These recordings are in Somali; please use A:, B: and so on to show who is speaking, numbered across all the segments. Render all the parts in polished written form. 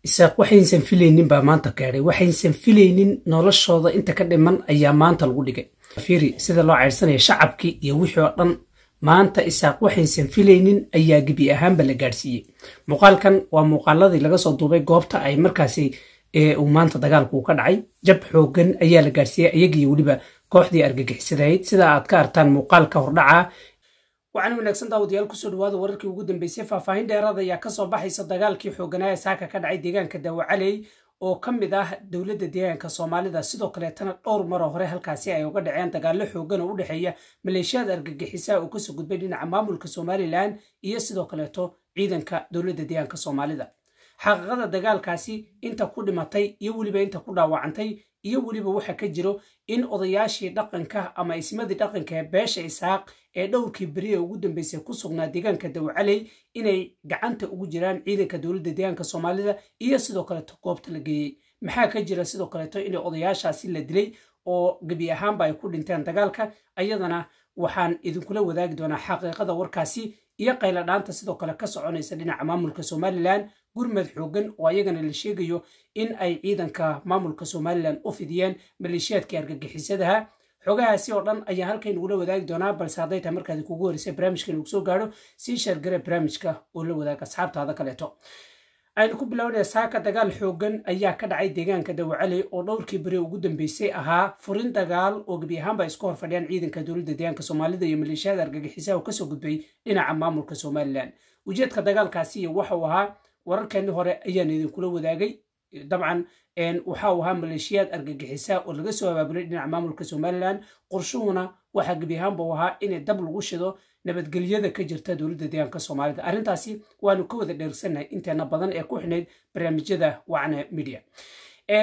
A: isaaq waxaysan filaynin baa maanta gaadhay waxaysan filaynin noloshooda inta ka dhiman ayaa maanta lagu dhigay fiiri sida loo ceyrsanaya shacabkii iyo wixii oo dhan maanta isaaq waxaysan filaynin ayaa gebi ahaanba la gaadhsiiyey muuqaalkan waa muuqaaladii laga soo duubay goobta ay markaasi uu maanta dagaalku ka dhacay jab xoogan ayaa la gaadhsiiyey iyagii weliba kooxdii argagixisadayd sida aad ka artaan muuqaalka hordhaca waxaan wanaagsan daawadayaal kusoo dhawaada wararkii ugu dambeysay faahfaahin dheeraad ayaa kasoo baxaysa dagaalkii xooganaa ee saaka ka dhacay deegaanka Daawacaley oo ka mid ah dowladda deegaanka Soomaalida sidoo kale tan dhowr mar hore halkaasi ay uga dhaceen dagaalo xoogan oo u dhaxeeya maleeshiyada argagixisada oo kasoo gudbay dhinaca maamulka Somaliland iyo sidoo kale ciidanka dowladda deegaanka Soomaalida xaqiiqada dagaalkaasi inta ku dhimatay iyo waliba inta ku dhaawacantay iyo waliba waxa ka jiro in odayaashii dhaqanka ama ismadii dhaqanka ee beesha isaaq ee dhowrkii bari ugu dambeysay ku sugnaa deegaanka Daawacaley inay gacanta ugu jiraan ciidanka dowladda deegaanka Soomaalida iyo sidoo kale goobta la geeyay maxaa ka jira sidoo kale in odayaashaasi la dilay oo gabi ahaanba ay ku dhinteen dagaalka ayadana waxaan idinkula wadaagi doonaa xaqiiqada warkaasi iyo qayla dhaanta sidoo kale ka soconaysa dhinaca maamulka Somaliland gurmad xoogan oo ayagana la sheegayo in ay ciidanka maamulka Somaliland u fidiyeen maleeshiyadka argagixisadaha xogahaasi oo dhan ayaa halkan ugu wadaagi doonaa balse haday tahay markaad kugu horeysay barnaamijkan uu soo gaaro si share gare barnaamijka oo la wadaaga asxaabtaada kaleeto aynu ku bilownaa saaka dagaal xoogan ayaa ka dhacay deegaanka Daawacaley oo dhowrkii bari ugu dambeysay ahaa furin dagaal oo gabi ahaanba isku hor fadhiyaan ciidanka dowladda deegaanka Soomaalida iyo maleeshiyada argagixisada oo ka soo gudbay dhinaca maamulka Somaliland ujeedka dagaalkaasi waxa uu ahaa wararkani hore ayaan idinkula wadaagay dabcan waxa uu ahaa maleeshiyad argagixisa oo laga soo abaabulay dhinaca maamulka Somaliland qorshuhuna waxa gabi ahaanba ahaa in dab lagu shido nabadgelyada ka jirta dowladda deegaanka Soomaalida arintaasi waanu ka wada dheersanahay inteena badan ee ku xidhnayd barnaamijyada wacna media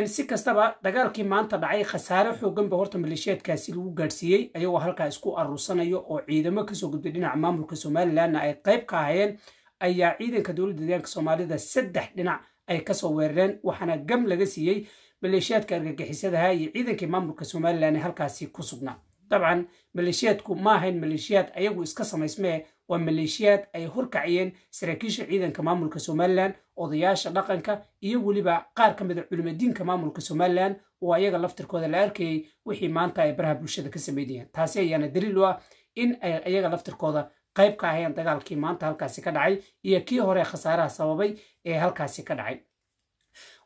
A: si kastaba dagaalkii maanta dhacay khasaare xoogan ba horta maleeshiyadkaasi lagu gaadhsiiyey ayagoo halkaa isku aruursanayo oo ciidamo kasoo gudbay dhinaca maamulka Somaliland ay qayb ka ahayeen ayaa ciidanka dowladda deegaanka Soomaalida saddex dhinac ay kasoo weerareen waxaana gam laga siiyey maleeshiyadka argagixisadaha iyo ciidankii maamulka Somaliland halkaasi ku sugnaa طبعا ماليشياتكو ما هين ماليشيات ايغو اسكا سميسمه waa maleeshiyad ay horkaciyeen saraakiisha ciidanka maamulka Somaliland odayaasha dhaqanka iyo waliba qaar ka mid ah culimadiinka maamulka Somaliland oo ayaga laftirkooda la arkay wixii maanta ay baraha bulshada ka sameeyeen taasi ayaana daliil u ah in ay ayaga laftirkooda qayb ka ahayeen dagaalkii maanta halkaasi ka dhacay iyo kii hore khasaaraha sababay ee halkaasi ka dhacay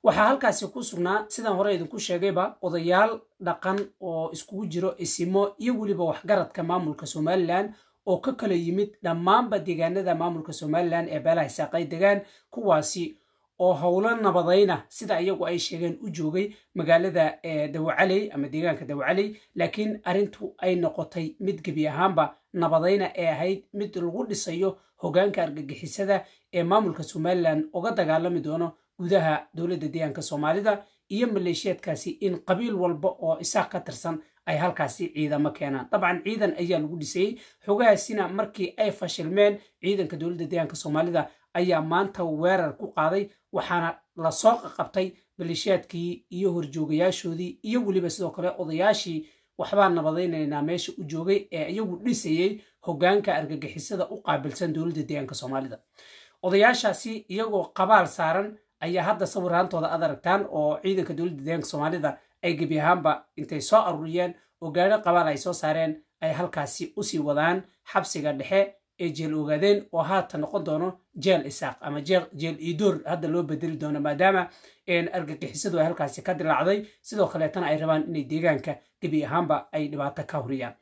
A: waxaa halkaasi ku sugnaa sidaan hore idinku sheegayba odayaal dhaqan oo iskugu jiro isimo iyo waliba waxgaradka maamulka Somaliland oo ka kala yimid dhammaanba deegaanada maamulka Somaliland ee beelaha isaaqay deegaan kuwaasi oo howlo nabadayna sida iyagu ay sheegeen u joogay magaalada Daawacaley ama deegaanka Daawacaley laakiin arintu ay noqotay mid gabi ahaanba nabadayna ee ahayd mid lagu dhisayo hogaanka argagixisada ee maamulka Somaliland uga dagaalami doono gudaha dowladda deegaanka Soomaalida iyo maleeshiyadkaasi in qabiil walba oo isaaq ka tirsan ay halkaasi ciidamo keenaan طبعا ciidan ayaa lagu dhisay xogaasina markii ay fashilmeen ciidanka dowladda deegaanka Soomaalida ayaa maanta weerar ku qaaday waxaana la soo qabtay maleeshiyadkii iyo horjoogayaashoodii iyo waliba sidoo kale odayaashii waxba nabadeynayna meesha u joogay ee iyagu dhisayay hogaanka argagixisada u qaabilsan dowladda deegaanka Soomaalida odayaashaasi iyagoo qabaal saaran ayaa hadda sawiraantooda aad aragtaan oo ciidanka dowladda deegaanka Soomaalida ay gabi ahaanba intay soo aruriyeen oo gaari qabaal ay soo saareen ay halkaasi u sii wadaan xabsiga dhexe ee jeel ogaadeen oo haatan noqon doono jeel isaaq ama jeel iidoor hadda loo bedeli doono maadaama argagixisadu ay halkaasi ka dilaacday sidoo kale tan ay rabaan inay deegaanka gabi ahaanba ay dhibaato ka horiyaan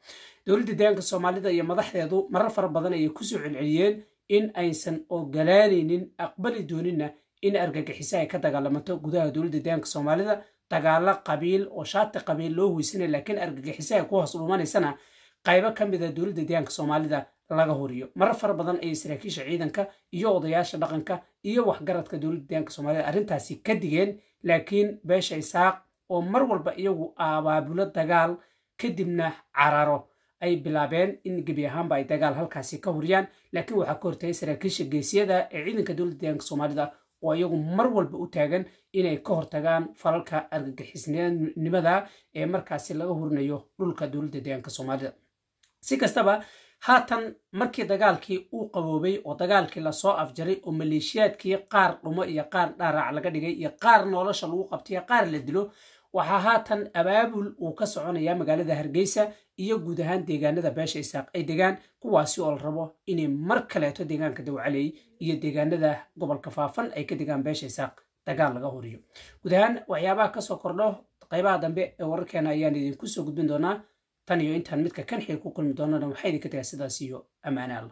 A: dowladda deegaanka Soomaalida iyo madaxdeedu marar fara badan ay ku soo celceliyeen in aysan ogolaanaynin aqbali doonina in argagixisa ay ka dagaalamato gudaha dowladda deegaanka Soomaalida dagaalo qabiil oo shaati qabiil loo hoysinay laakiin argagixisa ay ku hoos dhuumaneysana qaybo ka mid ah dowladda deegaanka Soomaalida laga horiyo marar fara badan ay saraakiisha ciidanka iyo odayaasha dhaqanka iyo waxgaradka dowladda deegaanka Soomaalida arintaasi ka digeen laakiin beesha isaaq oo mar walba iyagu abaabulo dagaal kadibna cararo ay bilaabeen in gabi ahaanba ay dagaal halkaasi ka horiyaan laakiin waxa ka hortay saraakiisha geesiyada ee ciidanka dowladda deegaanka Soomaalida oo iyagu mar walba u taagan inay ka hortagaan falalka argagixisnimada ee markaasi laga horinayo dhulka dowladda deegaanka Soomaalida si kastaba haatan markii dagaalkii uu qaboobay oo dagaalkii lasoo afjaray oo maleeshiyaadkii qaar dhumo iyo qaar dhaarac laga dhigay iyo qaar nolosha lagu qabtay qaar la dilo waxaa haatan abaabul uu ka soconaya magaalada Hargeysa iyo guud ahaan deegaanada beesha Isaaq ay degaan kuwaasi oo la rabo inay mar kaleeto deegaanka Dawcaley iyo deegaanada gobolka Faafan ay ka degaan beesha Isaaq dagaal laga horiyo guud ahaan waxyaabaha ka soo kordho qaybaha dambe ee wararkeena ayaan idin ku soo gudbin doonaa tan iyo intaan midka kan xil ku kulmi doonana waxay idinka tahay sidaas iyo amaanaha